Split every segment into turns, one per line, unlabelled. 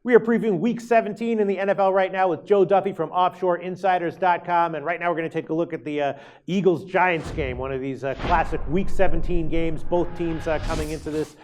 We are previewing Week 17 in the NFL right now with Joe Duffy from OffshoreInsiders.com. And right now we're going to take a look at the Eagles-Giants game, one of these classic Week 17 games. Both teams coming into this,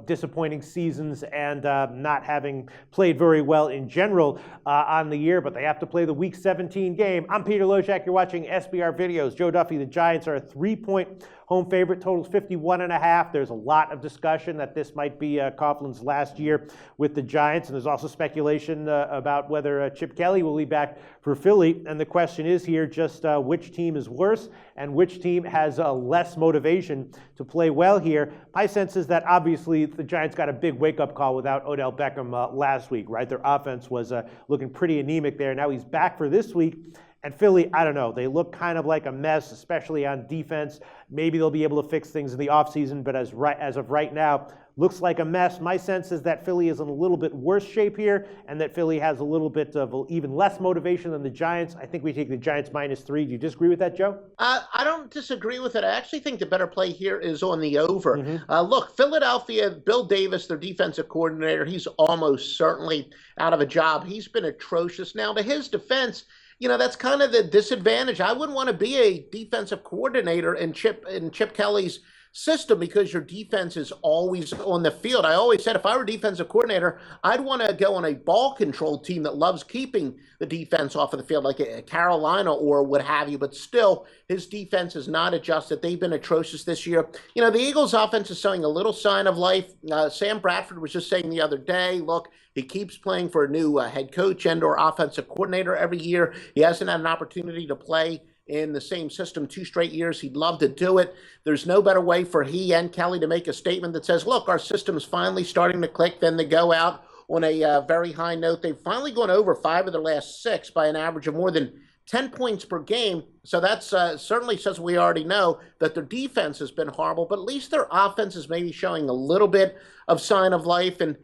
disappointing seasons and not having played very well in general on the year, but they have to play the Week 17 game. I'm Peter Loshak. You're watching SBR Videos. Joe Duffy, the Giants are a 3-point home favorite, totals 51.5. There's a lot of discussion that this might be Coughlin's last year with the Giants, and there's also speculation about whether Chip Kelly will be back for Philly. And the question is here just which team is worse and which team has less motivation to play well here. My sense is that obviously the Giants got a big wake-up call without Odell Beckham last week, right? Their offense was looking pretty anemic there. Now he's back for this week. And Philly, I don't know, they look kind of like a mess, especially on defense. Maybe they'll be able to fix things in the offseason, but as of right now, looks like a mess. My sense is that Philly is in a little bit worse shape here, and that Philly has a little bit of even less motivation than the Giants. I think we take the Giants -3. Do you disagree with that, Joe?
I don't disagree with it. I actually think the better play here is on the over. Look, Philadelphia, Bill Davis, their defensive coordinator, he's almost certainly out of a job. He's been atrocious. Now, to his defense, that's kind of the disadvantage. I wouldn't want to be a defensive coordinator in Chip Kelly's system because your defense is always on the field. I always said if I were a defensive coordinator, I'd want to go on a ball control team that loves keeping the defense off of the field, like a Carolina or what have you. But still, his defense is not adjusted. They've been atrocious this year. The Eagles' offense is showing a little sign of life. Sam Bradford was just saying the other day, look, he keeps playing for a new head coach and or offensive coordinator every year. He hasn't had an opportunity to play in the same system 2 straight years. He'd love to do it. There's no better way for he and Kelly to make a statement that says, look, our system's finally starting to click, then they go out on a very high note. They've finally gone over 5 of their last 6 by an average of more than 10 points per game. So that's certainly says we already know that their defense has been horrible, but at least their offense is maybe showing a little bit of sign of life. And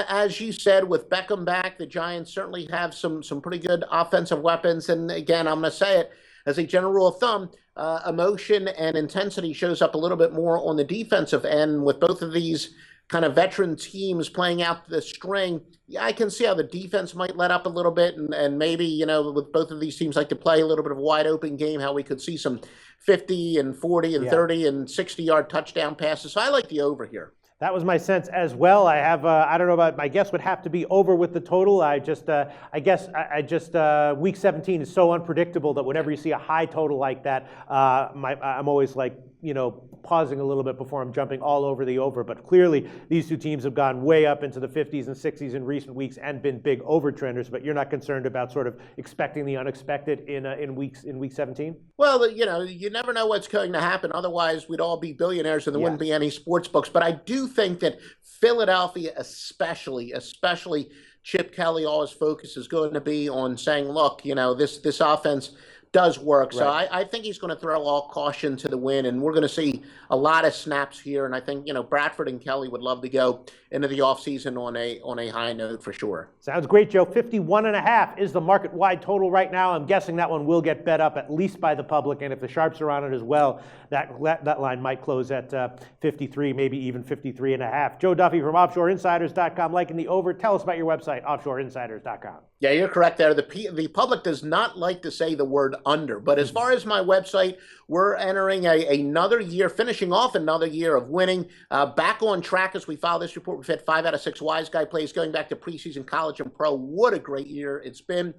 as you said, with Beckham back, the Giants certainly have some pretty good offensive weapons. And again, I'm going to say it, as a general rule of thumb, emotion and intensity shows up a little bit more on the defensive end. With both of these kind of veteran teams playing out the string, I can see how the defense might let up a little bit. And maybe, with both of these teams like to play a little bit of a wide open game, how we could see some 50 and 40 and 30 and 60-yard touchdown passes. So I like the over here.
That was my sense as well. I have, I don't know about, my guess would have to be over with the total. I guess Week 17 is so unpredictable that whenever you see a high total like that, I'm always like, pausing a little bit before I'm jumping all over the over. But clearly, these two teams have gone way up into the 50s and 60s in recent weeks and been big overtrenders. But you're not concerned about sort of expecting the unexpected in Week 17?
Well, you never know what's going to happen. Otherwise, we'd all be billionaires and there wouldn't be any sports books. But I do think that Philadelphia, especially Chip Kelly, all his focus is going to be on saying, look, this offense does work. So I think he's going to throw all caution to the wind, and we're going to see a lot of snaps here. And I think, Bradford and Kelly would love to go into the offseason on a high note for sure.
Sounds great, Joe. 51.5 is the market-wide total right now. I'm guessing that one will get bet up at least by the public, and if the sharps are on it as well, that line might close at 53, maybe even 53.5. Joe Duffy from OffshoreInsiders.com, liking the over. Tell us about your website, OffshoreInsiders.com.
Yeah, you're correct there. The public does not like to say the word under, but as far as my website, we're entering another year, finishing off another year of winning, back on track as we file this report. We've had 5 out of 6 Wise Guy plays going back to preseason, college, and pro. What a great year it's been.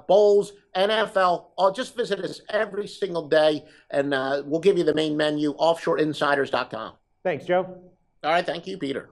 Bowls, NFL, just visit us every single day, and we'll give you the main menu, offshoreinsiders.com.
Thanks, Joe.
All right, thank you, Peter.